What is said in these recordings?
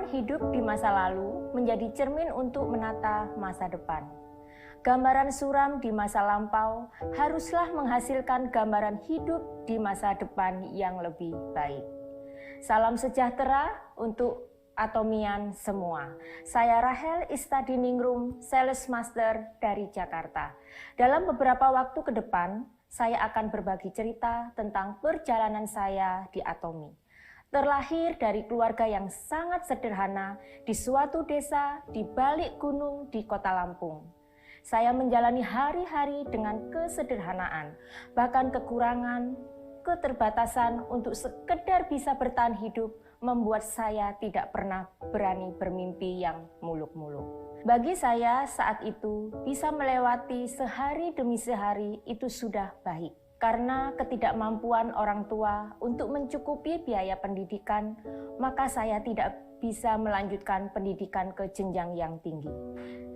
hidup di masa lalu menjadi cermin untuk menata masa depan. Gambaran suram di masa lampau haruslah menghasilkan gambaran hidup di masa depan yang lebih baik. Salam sejahtera untuk Atomian semua. Saya Rahel Istadiningrum, Sales Master dari Jakarta. Dalam beberapa waktu ke depan, saya akan berbagi cerita tentang perjalanan saya di Atomi. Terlahir dari keluarga yang sangat sederhana di suatu desa di balik gunung di Kota Lampung. Saya menjalani hari-hari dengan kesederhanaan, bahkan kekurangan, keterbatasan untuk sekedar bisa bertahan hidup membuat saya tidak pernah berani bermimpi yang muluk-muluk. Bagi saya saat itu bisa melewati sehari demi sehari itu sudah baik. Karena ketidakmampuan orang tua untuk mencukupi biaya pendidikan, maka saya tidak bisa melanjutkan pendidikan ke jenjang yang tinggi.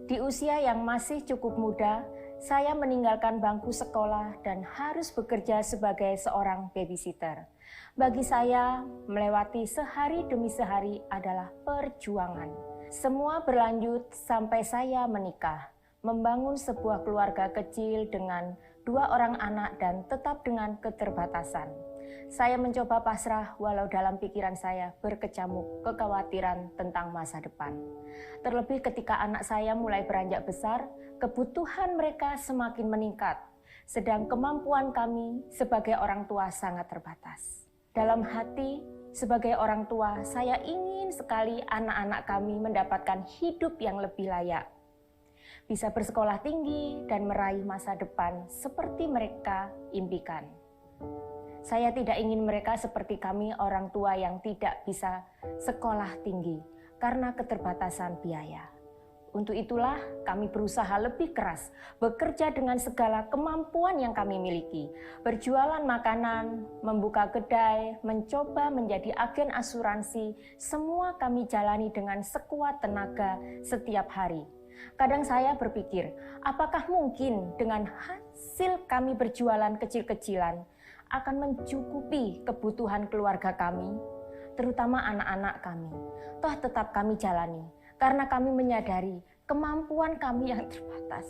Di usia yang masih cukup muda, saya meninggalkan bangku sekolah dan harus bekerja sebagai seorang babysitter. Bagi saya, melewati sehari demi sehari adalah perjuangan. Semua berlanjut sampai saya menikah, membangun sebuah keluarga kecil dengan 2 orang anak dan tetap dengan keterbatasan. Saya mencoba pasrah walau dalam pikiran saya berkecamuk kekhawatiran tentang masa depan. Terlebih ketika anak saya mulai beranjak besar, kebutuhan mereka semakin meningkat, sedang kemampuan kami sebagai orang tua sangat terbatas. Dalam hati, sebagai orang tua, saya ingin sekali anak-anak kami mendapatkan hidup yang lebih layak, bisa bersekolah tinggi dan meraih masa depan seperti mereka impikan. Saya tidak ingin mereka seperti kami orang tua yang tidak bisa sekolah tinggi karena keterbatasan biaya. Untuk itulah kami berusaha lebih keras, bekerja dengan segala kemampuan yang kami miliki, berjualan makanan, membuka kedai, mencoba menjadi agen asuransi, semua kami jalani dengan sekuat tenaga setiap hari. Kadang saya berpikir, apakah mungkin dengan hasil kami berjualan kecil-kecilan akan mencukupi kebutuhan keluarga kami, terutama anak-anak kami. Toh tetap kami jalani, karena kami menyadari kemampuan kami yang terbatas.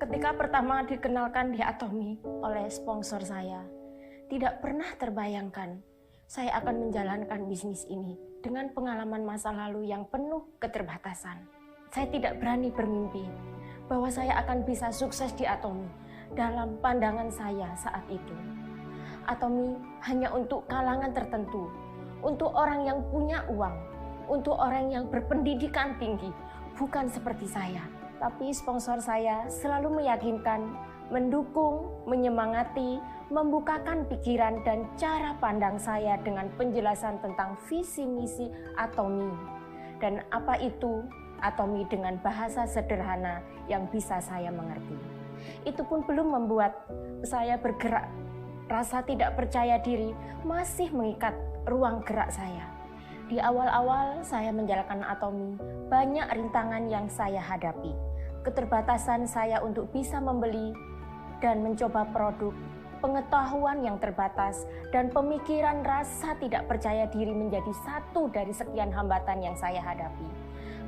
Ketika pertama dikenalkan di Atomi oleh sponsor saya, tidak pernah terbayangkan saya akan menjalankan bisnis ini dengan pengalaman masa lalu yang penuh keterbatasan. Saya tidak berani bermimpi bahwa saya akan bisa sukses di Atomi dalam pandangan saya saat itu. Atomi hanya untuk kalangan tertentu, untuk orang yang punya uang, untuk orang yang berpendidikan tinggi, bukan seperti saya. Tapi sponsor saya selalu meyakinkan, mendukung, menyemangati, membukakan pikiran dan cara pandang saya dengan penjelasan tentang visi misi Atomi. Dan apa itu Atomi dengan bahasa sederhana yang bisa saya mengerti. Itu pun belum membuat saya bergerak. Rasa tidak percaya diri masih mengikat ruang gerak saya. Di awal-awal saya menjalankan Atomi, banyak rintangan yang saya hadapi. Keterbatasan saya untuk bisa membeli dan mencoba produk, pengetahuan yang terbatas, dan pemikiran rasa tidak percaya diri menjadi satu dari sekian hambatan yang saya hadapi.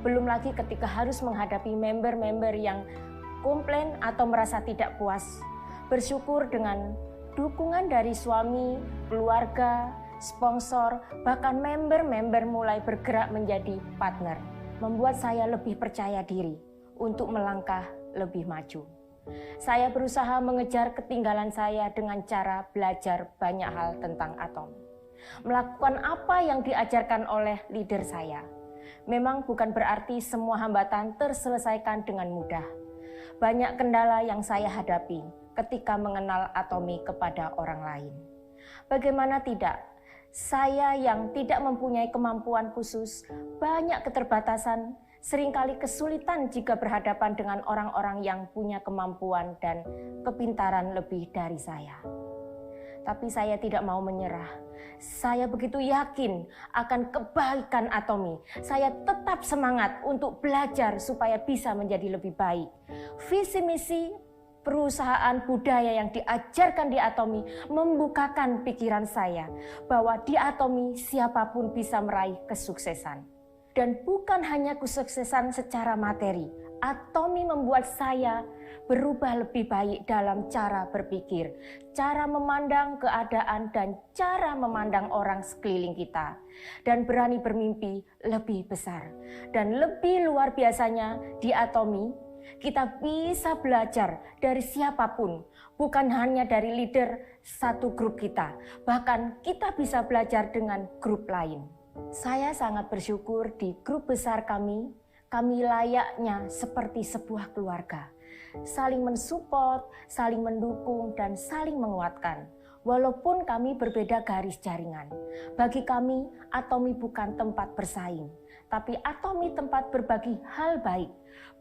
Belum lagi ketika harus menghadapi member-member yang komplain atau merasa tidak puas. Bersyukur dengan dukungan dari suami, keluarga, sponsor, bahkan member-member mulai bergerak menjadi partner, membuat saya lebih percaya diri untuk melangkah lebih maju. Saya berusaha mengejar ketinggalan saya dengan cara belajar banyak hal tentang Atomi. Melakukan apa yang diajarkan oleh leader saya. Memang bukan berarti semua hambatan terselesaikan dengan mudah. Banyak kendala yang saya hadapi ketika mengenal Atomi kepada orang lain. Bagaimana tidak? Saya yang tidak mempunyai kemampuan khusus, banyak keterbatasan, seringkali kesulitan jika berhadapan dengan orang-orang yang punya kemampuan dan kepintaran lebih dari saya. Tapi saya tidak mau menyerah. Saya begitu yakin akan kebaikan Atomi. Saya tetap semangat untuk belajar supaya bisa menjadi lebih baik. Visi misi perusahaan budaya yang diajarkan di Atomi membukakan pikiran saya bahwa di Atomi siapapun bisa meraih kesuksesan. Dan bukan hanya kesuksesan secara materi, Atomi membuat saya berubah lebih baik dalam cara berpikir, cara memandang keadaan, dan cara memandang orang sekeliling kita. Dan berani bermimpi lebih besar. Dan lebih luar biasanya di Atomi, kita bisa belajar dari siapapun, bukan hanya dari leader satu grup kita, bahkan kita bisa belajar dengan grup lain. Saya sangat bersyukur di grup besar kami layaknya seperti sebuah keluarga. Saling mensupport, saling mendukung, dan saling menguatkan. Walaupun kami berbeda garis jaringan. Bagi kami, Atomi bukan tempat bersaing, tapi Atomi tempat berbagi hal baik,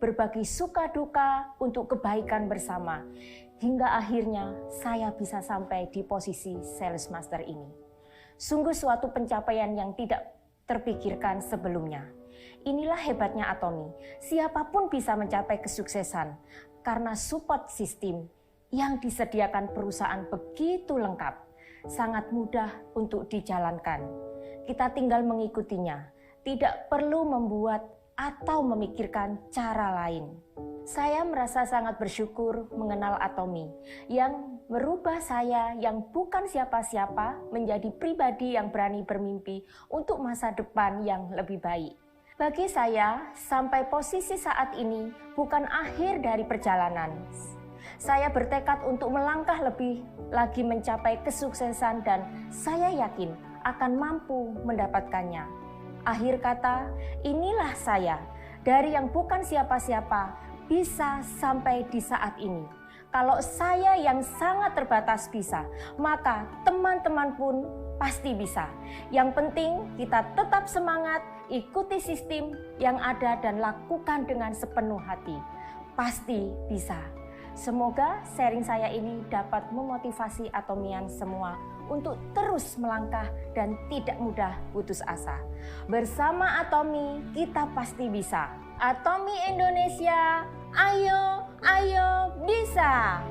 berbagi suka duka untuk kebaikan bersama. Hingga akhirnya saya bisa sampai di posisi Sales Master ini. Sungguh suatu pencapaian yang tidak terpikirkan sebelumnya. Inilah hebatnya Atomi. Siapapun bisa mencapai kesuksesan karena support system yang disediakan perusahaan begitu lengkap. Sangat mudah untuk dijalankan. Kita tinggal mengikutinya. Tidak perlu membuat atau memikirkan cara lain. Saya merasa sangat bersyukur mengenal Atomi yang merubah saya yang bukan siapa-siapa menjadi pribadi yang berani bermimpi untuk masa depan yang lebih baik. Bagi saya, sampai posisi saat ini bukan akhir dari perjalanan. Saya bertekad untuk melangkah lebih lagi mencapai kesuksesan dan saya yakin akan mampu mendapatkannya. Akhir kata, inilah saya dari yang bukan siapa-siapa bisa sampai di saat ini. Kalau saya yang sangat terbatas bisa, maka teman-teman pun pasti bisa. Yang penting kita tetap semangat, ikuti sistem yang ada dan lakukan dengan sepenuh hati. Pasti bisa. Semoga sharing saya ini dapat memotivasi Atomian semua untuk terus melangkah dan tidak mudah putus asa. Bersama Atomi kita pasti bisa. Atomi Indonesia, ayo bisa!